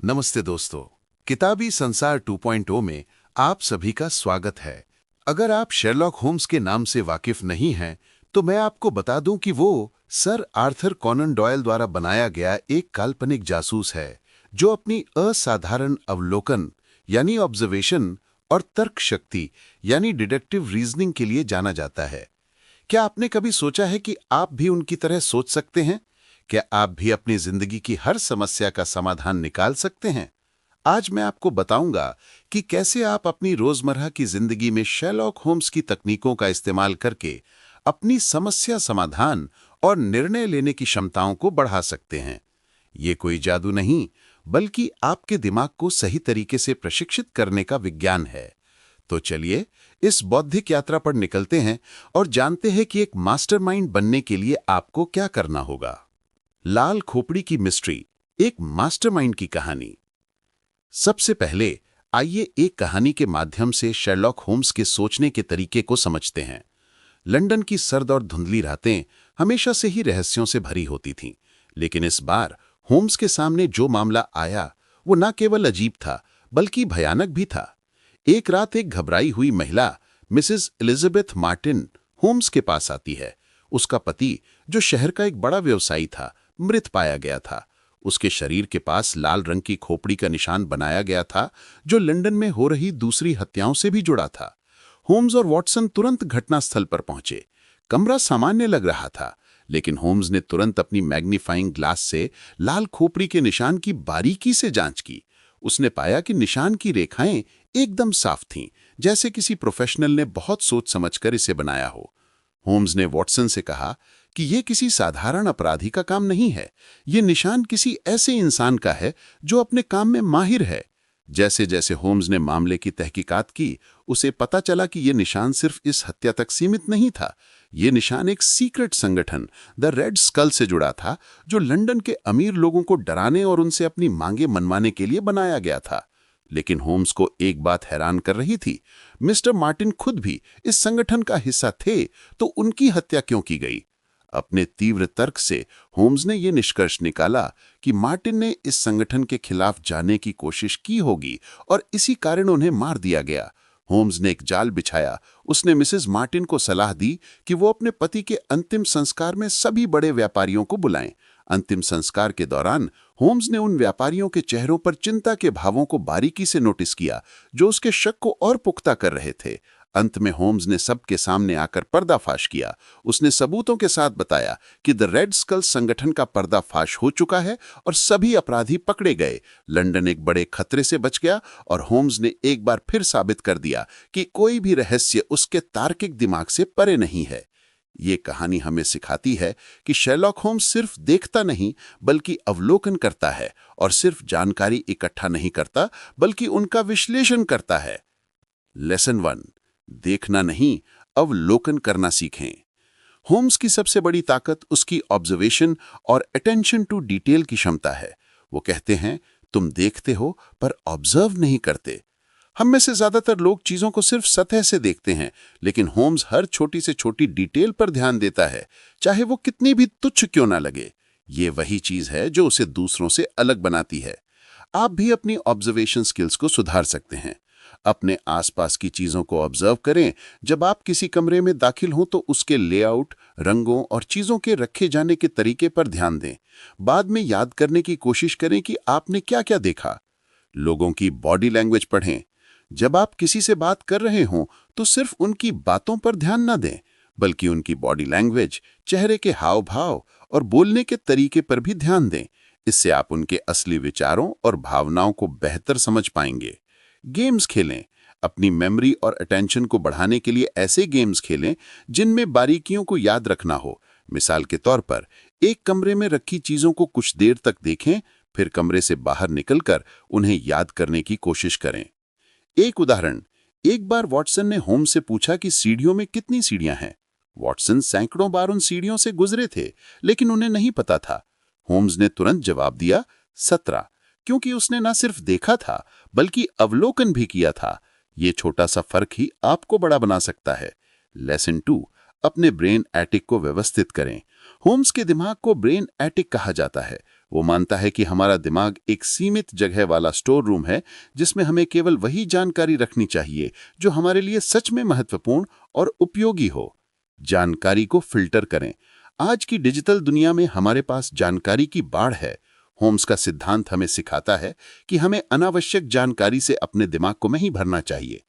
नमस्ते दोस्तों, किताबी संसार 2.0 में आप सभी का स्वागत है। अगर आप शेरलॉक होम्स के नाम से वाकिफ नहीं हैं, तो मैं आपको बता दूं कि वो सर आर्थर कॉनन डॉयल द्वारा बनाया गया एक काल्पनिक जासूस है, जो अपनी असाधारण अवलोकन यानी ऑब्जर्वेशन और तर्क शक्ति यानी डिडक्टिव रीजनिंग के लिए जाना जाता है। क्या आपने कभी सोचा है कि आप भी उनकी तरह सोच सकते हैं? क्या आप भी अपनी जिंदगी की हर समस्या का समाधान निकाल सकते हैं? आज मैं आपको बताऊंगा कि कैसे आप अपनी रोजमर्रा की जिंदगी में शेरलॉक होम्स की तकनीकों का इस्तेमाल करके अपनी समस्या समाधान और निर्णय लेने की क्षमताओं को बढ़ा सकते हैं। ये कोई जादू नहीं, बल्कि आपके दिमाग को सही तरीके से प्रशिक्षित करने का विज्ञान है। तो चलिए इस बौद्धिक यात्रा पर निकलते हैं और जानते हैं कि एक मास्टरमाइंड बनने के लिए आपको क्या करना होगा। लाल खोपड़ी की मिस्ट्री, एक मास्टरमाइंड की कहानी। सबसे पहले आइए एक कहानी के माध्यम से शेरलॉक होम्स के सोचने के तरीके को समझते हैं। लंदन की सर्द और धुंधली रातें हमेशा से ही रहस्यों से भरी होती थीं, लेकिन इस बार होम्स के सामने जो मामला आया वो न केवल अजीब था, बल्कि भयानक भी था। एक रात एक घबराई हुई महिला, मिसेस एलिजाबेथ मार्टिन, होम्स के पास आती है। उसका पति, जो शहर का एक बड़ा व्यवसायी था, मृत पाया गया था। उसके शरीर के पास लाल रंग की खोपड़ी का निशान बनाया गया था, जो लंदन में हो रही दूसरी हत्याओं से भी जुड़ा था। होम्स और वॉटसन तुरंत घटनास्थल पर पहुंचे। कमरा सामान्य लग रहा था, लेकिन होम्स ने तुरंत अपनी मैग्नीफाइंग ग्लास से लाल खोपड़ी के निशान की बारीकी से जांच की। उसने पाया कि निशान की रेखाएं एकदम साफ थीं, जैसे किसी प्रोफेशनल ने बहुत सोच समझकर इसे बनाया हो। होम्स ने वॉटसन से कहा कि यह किसी साधारण अपराधी का काम नहीं है। यह निशान किसी ऐसे इंसान का है जो अपने काम में माहिर है। जैसे जैसे होम्स ने मामले की तहकीकात की, उसे पता चला कि यह निशान सिर्फ इस हत्या तक सीमित नहीं था। यह निशान एक सीक्रेट संगठन द रेड स्कल से जुड़ा था, जो लंदन के अमीर लोगों को डराने और उनसे अपनी मांगे मनवाने के लिए बनाया गया था। लेकिन होम्स को एक बात हैरान कर रही थी। मिस्टर मार्टिन खुद भी इस संगठन का हिस्सा थे, तो उनकी हत्या क्यों की गई? अपने तीव्र तर्क से होम्स ने यह निष्कर्ष निकाला कि मार्टिन ने इस संगठन के खिलाफ जाने की कोशिश की होगी और इसी कारण उन्हें मार दिया गया। होम्स ने एक जाल बिछाया। उसने मिसेस मार्टिन को सलाह दी कि वो अपने पति के अंतिम संस्कार में सभी बड़े व्यापारियों को बुलाएं। अंतिम संस्कार के दौरान होम्स ने उन व्यापारियों के चेहरों पर चिंता के भावों को बारीकी से नोटिस किया, जो उसके शक को और पुख्ता कर रहे थे। अंत में होम्स ने सबके सामने आकर पर्दाफाश किया। उसने सबूतों के साथ बताया कि द रेड स्कल संगठन का पर्दाफाश हो चुका है और सभी अपराधी पकड़े गए। लंदन एक बड़े खतरे से बच गया और होम्स ने एक बार फिर साबित कर दिया कि कोई भी रहस्य उसके तार्किक दिमाग से परे नहीं है। ये कहानी हमें सिखाती है कि शेरलॉक होम्स सिर्फ देखता नहीं, बल्कि अवलोकन करता है, और सिर्फ जानकारी इकट्ठा नहीं करता, बल्कि उनका विश्लेषण करता है। लेसन 1, देखना नहीं, अवलोकन करना सीखें। होम्स की सबसे बड़ी ताकत उसकी ऑब्जर्वेशन और अटेंशन टू डिटेल की क्षमता है। वो कहते हैं, तुम देखते हो पर ऑब्जर्व नहीं करते। हम में से ज्यादातर लोग चीजों को सिर्फ सतह से देखते हैं, लेकिन होम्स हर छोटी से छोटी डिटेल पर ध्यान देता है, चाहे वो कितनी भी तुच्छ क्यों ना लगे। ये वही चीज है जो उसे दूसरों से अलग बनाती है। आप भी अपनी ऑब्जर्वेशन स्किल्स को सुधार सकते हैं। अपने आसपास की चीजों को ऑब्जर्व करें। जब आप किसी कमरे में दाखिल हों, तो उसके लेआउट, रंगों और चीजों के रखे जाने के तरीके पर ध्यान दें। बाद में याद करने की कोशिश करें कि आपने क्या क्या देखा। लोगों की बॉडी लैंग्वेज पढ़ें। जब आप किसी से बात कर रहे हों, तो सिर्फ उनकी बातों पर ध्यान न दें, बल्कि उनकी बॉडी लैंग्वेज, चेहरे के हाव भाव और बोलने के तरीके पर भी ध्यान दें। इससे आप उनके असली विचारों और भावनाओं को बेहतर समझ पाएंगे। गेम्स खेलें। अपनी मेमोरी और अटेंशन को बढ़ाने के लिए ऐसे गेम्स खेलें जिनमें बारीकियों को याद रखना हो। मिसाल के तौर पर, एक कमरे में रखी चीजों को कुछ देर तक देखें, फिर कमरे से बाहर निकलकर उन्हें याद करने की कोशिश करें। एक उदाहरण, एक बार वॉटसन ने होम्स से पूछा कि सीढ़ियों में कितनी सीढ़ियां हैं। वॉटसन सैकड़ों बार उन सीढ़ियों से गुजरे थे, लेकिन उन्हें नहीं पता था। होम्स ने तुरंत जवाब दिया, 17, क्योंकि उसने न सिर्फ देखा था, बल्कि अवलोकन भी किया था। ये छोटा सा फर्क ही आपको बड़ा बना सकता है। लेसन 2, अपने ब्रेन एटिक को व्यवस्थित करें। होम्स के दिमाग को ब्रेन एटिक कहा जाता है। वो मानता है कि हमारा दिमाग एक सीमित जगह वाला स्टोर रूम है जिसमें हमें केवल वही जानकारी रखनी चाहिए जो हमारे लिए सच में महत्वपूर्ण और उपयोगी हो। जानकारी को फिल्टर करें। आज की डिजिटल दुनिया में हमारे पास जानकारी की बाढ़ है। होम्स का सिद्धांत हमें सिखाता है कि हमें अनावश्यक जानकारी से अपने दिमाग को नहीं भरना चाहिए।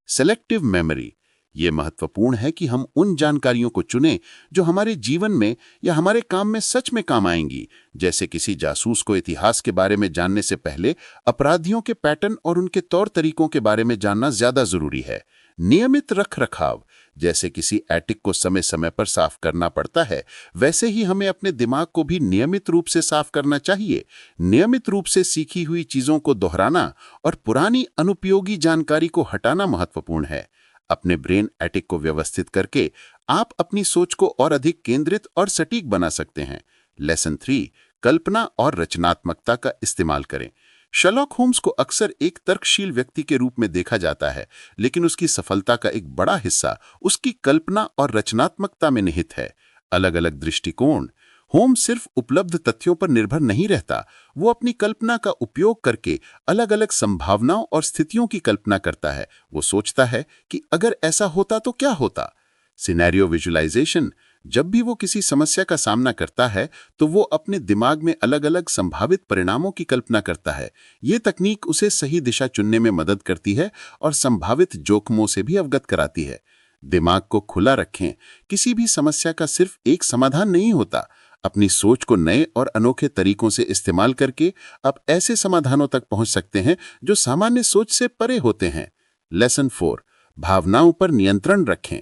सेलेक्टिव मेमोरी, ये महत्वपूर्ण है कि हम उन जानकारियों को चुनें जो हमारे जीवन में या हमारे काम में सच में काम आएंगी। जैसे किसी जासूस को इतिहास के बारे में जानने से पहले अपराधियों के पैटर्न और उनके तौर तरीकों के बारे में जानना ज्यादा जरूरी है। नियमित रख रखाव, जैसे किसी एटिक को समय समय पर साफ करना पड़ता है, वैसे ही हमें अपने दिमाग को भी नियमित रूप से साफ करना चाहिए। नियमित रूप से सीखी हुई चीजों को दोहराना और पुरानी अनुपयोगी जानकारी को हटाना महत्वपूर्ण है। अपने ब्रेन एटिक को व्यवस्थित करके आप अपनी सोच को और अधिक केंद्रित और सटीक बना सकते हैं। लेसन 3, कल्पना और रचनात्मकता का इस्तेमाल करें। शर्लॉक होम्स को अक्सर एक तर्कशील व्यक्ति के रूप में देखा जाता है, लेकिन उसकी सफलता का एक बड़ा हिस्सा उसकी कल्पना और रचनात्मकता में निहित है। अलग अलग दृष्टिकोण। होम्स सिर्फ उपलब्ध तथ्यों पर निर्भर नहीं रहता, वो अपनी कल्पना का उपयोग करके अलग अलग संभावनाओं और स्थितियों की कल्पना करता है। वो सोचता है कि अगर ऐसा होता तो क्या होता। सिनेरियो विजुअलाइजेशन, जब भी वो किसी समस्या का सामना करता है तो वो अपने दिमाग में अलग अलग संभावित परिणामों की कल्पना करता है। ये तकनीक उसे सही दिशा चुनने में मदद करती है और संभावित जोखिमों से भी अवगत कराती है। दिमाग को खुला रखें। किसी भी समस्या का सिर्फ एक समाधान नहीं होता। अपनी सोच को नए और अनोखे तरीकों से इस्तेमाल करके आप ऐसे समाधानों तक पहुंच सकते हैं जो सामान्य सोच से परे होते हैं। लेसन 4, भावनाओं पर नियंत्रण रखें।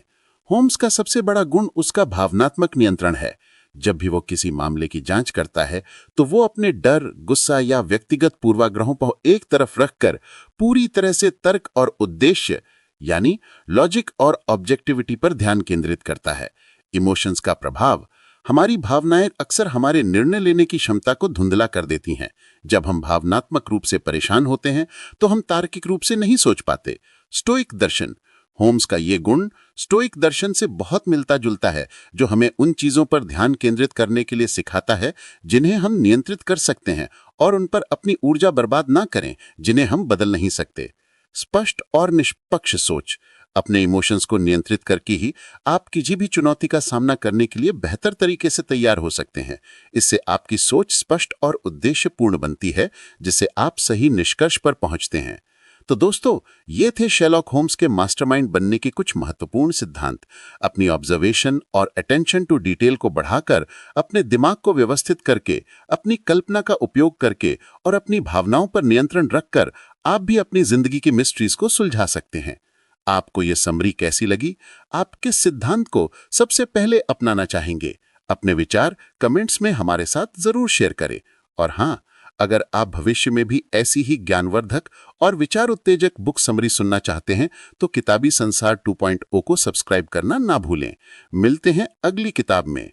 होम्स का सबसे बड़ा गुण उसका भावनात्मक नियंत्रण है। जब भी वो किसी मामले की जांच करता है तो वो अपने डर, गुस्सा या व्यक्तिगत पूर्वाग्रहों को एक तरफ रखकर पूरी तरह से तर्क और उद्देश्य यानी लॉजिक और ऑब्जेक्टिविटी पर ध्यान केंद्रित करता है। इमोशंस का प्रभाव, हमारी भावनाएं अक्सर हमारे निर्णय लेने की क्षमता को धुंधला कर देती हैं। जब हम भावनात्मक रूप से परेशान होते हैं तो हम तार्किक रूप से नहीं सोच पाते। स्टोइक दर्शन, होम्स का ये गुण स्टोइक दर्शन से बहुत मिलता जुलता है, जो हमें उन चीजों पर ध्यान केंद्रित करने के लिए सिखाता है जिन्हें हम नियंत्रित कर सकते हैं और उन पर अपनी ऊर्जा बर्बाद ना करें जिन्हें हम बदल नहीं सकते। स्पष्ट और निष्पक्ष सोच, अपने इमोशंस को नियंत्रित करके ही आप किसी भी चुनौती का सामना करने के लिए बेहतर तरीके से तैयार हो सकते हैं। इससे आपकी सोच स्पष्ट और उद्देश्यपूर्ण बनती है, जिससे आप सही निष्कर्ष पर पहुंचते हैं। तो दोस्तों, ये थे शेरलॉक होम्स के मास्टरमाइंड बनने के कुछ महत्वपूर्ण सिद्धांत। अपनी ऑब्जर्वेशन और अटेंशन टू डिटेल को बढ़ाकर, अपने दिमाग को व्यवस्थित करके, अपनी कल्पना का उपयोग करके और अपनी भावनाओं पर नियंत्रण रखकर आप भी अपनी जिंदगी की मिस्ट्रीज को सुलझा सकते हैं। आपको ये समरी कैसी लगी? आप किस सिद्धांत को सबसे पहले अपनाना चाहेंगे? अपने विचार कमेंट्स में हमारे साथ जरूर शेयर करें। और हाँ, अगर आप भविष्य में भी ऐसी ही ज्ञानवर्धक और विचार उत्तेजक बुक समरी सुनना चाहते हैं तो किताबी संसार 2.0 को सब्सक्राइब करना ना भूलें। मिलते हैं अगली किताब में।